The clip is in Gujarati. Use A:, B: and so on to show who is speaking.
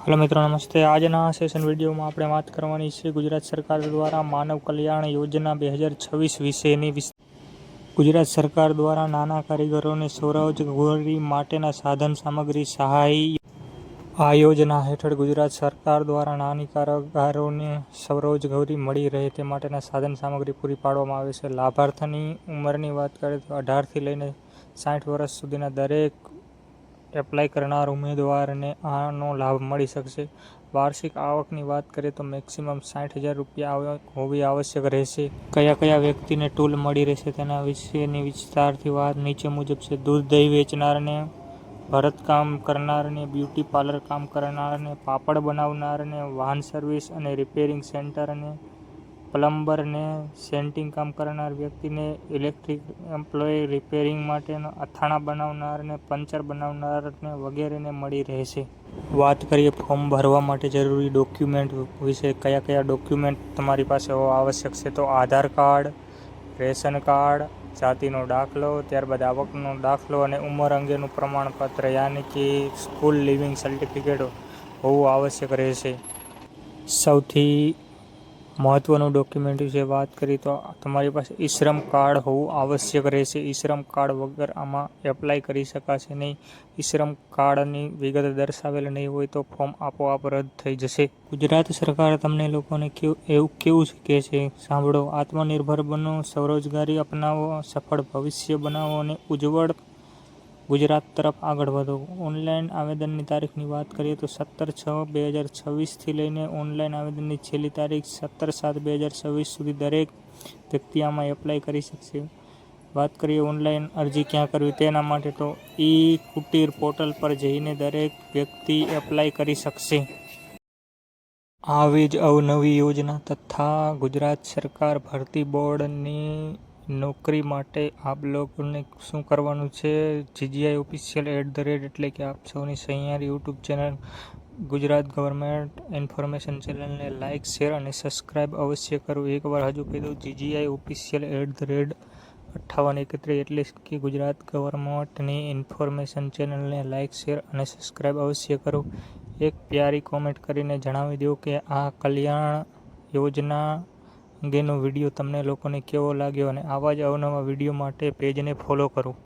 A: हेलो मित्रों नमस्ते। આજના સેશન વિડીયોમાં આપણે વાત કરવાની છે ગુજરાત સરકાર દ્વારા માનવ કલ્યાણ યોજના 2026 વિશેની। ગુજરાત સરકાર દ્વારા નાના કારીગરોને સ્વરોજગારી માટેના સાધન સામગ્રી સહાય। આ યોજના હેઠળ ગુજરાત સરકાર દ્વારા નાની કારીગરોને સ્વરોજગારી મળી રહે તે માટેના સાધન સામગ્રી પૂરી પાડવામાં આવે છે। લાભાર્થીની ઉંમરની વાત કરીએ તો 18 થી લઈને 60 વર્ષ સુધીના દરેક એપ્લાય કરનાર ઉમેદવારને આનો લાભ મળી શકશે। વાર્ષિક આવકની વાત કરીએ તો મેક્સિમમ 60,000 રૂપિયા આવક હોવી આવશ્યક રહેશે। કયા કયા વ્યક્તિને ટૂલ મળી રહેશે તેના વિશેની વિસ્તારથી વાત નીચે મુજબ છે। દૂધ દહીં વેચનારને, ભરતકામ કરનારને, બ્યુટી પાર્લર કામ કરનારને, પાપડ બનાવનારને, વાહન સર્વિસ અને રિપેરિંગ સેન્ટરને, પ્લમ્બરને, સેન્ટિંગ કામ કરનાર વ્યક્તિને, ઇલેક્ટ્રિક એમ્પ્લોય, રિપેરિંગ માટેનો અથાણા બનાવનારને, પંચર બનાવનારને વગેરેને મળી રહેશે। વાત કરીએ ફોર્મ ભરવા માટે જરૂરી ડોક્યુમેન્ટ વિશે। કયા કયા ડોક્યુમેન્ટ તમારી પાસે હોવા આવશ્યક છે તો આધાર કાર્ડ, રેશન કાર્ડ, જાતિનો દાખલો, ત્યારબાદ આવકનો દાખલો અને ઉંમર અંગેનું પ્રમાણપત્ર યાની કે સ્કૂલ લિવિંગ સર્ટિફિકેટ હોવું આવશ્યક રહેશે। સૌથી મહત્વનું ડોક્યુમેન્ટ વિશે વાત કરીએ તો તમારી પાસે ઈ-શ્રમ કાર્ડ હોવું આવશ્યક રહેશે। ઈ-શ્રમ કાર્ડ વગર આમાં એપ્લાય કરી શકાશે નહીં। ઈ-શ્રમ કાર્ડની વિગત દર્શાવેલ નહીં હોય તો ફોર્મ આપોઆપ રદ થઈ જશે। ગુજરાત સરકાર તમને લોકોને એવું કેવું કહે છે સાંભળો। આત્મનિર્ભર બનો, સ્વરોજગારી અપનાવો, સફળ ભવિષ્ય બનાવો અને ઉજ્જવળ ગુજરાત તરફ આગળ વધો। ઓનલાઈન આવેદનની તારીખની વાત કરીએ તો 17/6/2026 થી લઈને ઓનલાઈન આવેદનની છેલ્લી તારીખ 17/7/2026 સુધી દરેક વ્યક્તિ આમાં એપ્લાય કરી શકશે। વાત કરીએ ઓનલાઈન અરજી ક્યાં કરવી તેના માટે તો ઈ-કુટીર પોર્ટલ પર જઈને દરેક વ્યક્તિ એપ્લાય કરી શકશે। આવી જ અવનવી યોજના તથા ગુજરાત સરકાર ભરતી બોર્ડની નોકરી માટે આપ લોકોને શું કરવાનું છે, GGI ઓફિશિયલ @ એટલે કે આપ સૌની સહિયારી YouTube channel Gujarat government information ચેનલને લાઇક, શેર અને સબસ્ક્રાઇબ અવશ્ય કરો। એકવાર હજુ કહી દઉં, GGI ઓફિશિયલ @ 5831 એટલે કે ગુજરાત ગવર્મેન્ટની ઇન્ફોર્મેશન ચેનલને લાઇક, શેર અને સબસ્ક્રાઇબ અવશ્ય કરો। એક પ્યારી કોમેન્ટ કરીને જણાવી દો કે આ કલ્યાણ યોજના અંગેનો વિડીયો તમને લોકોને કેવો લાગ્યો અને આવા જ અવનવા વિડીયો માટે પેજને ફોલો કરો।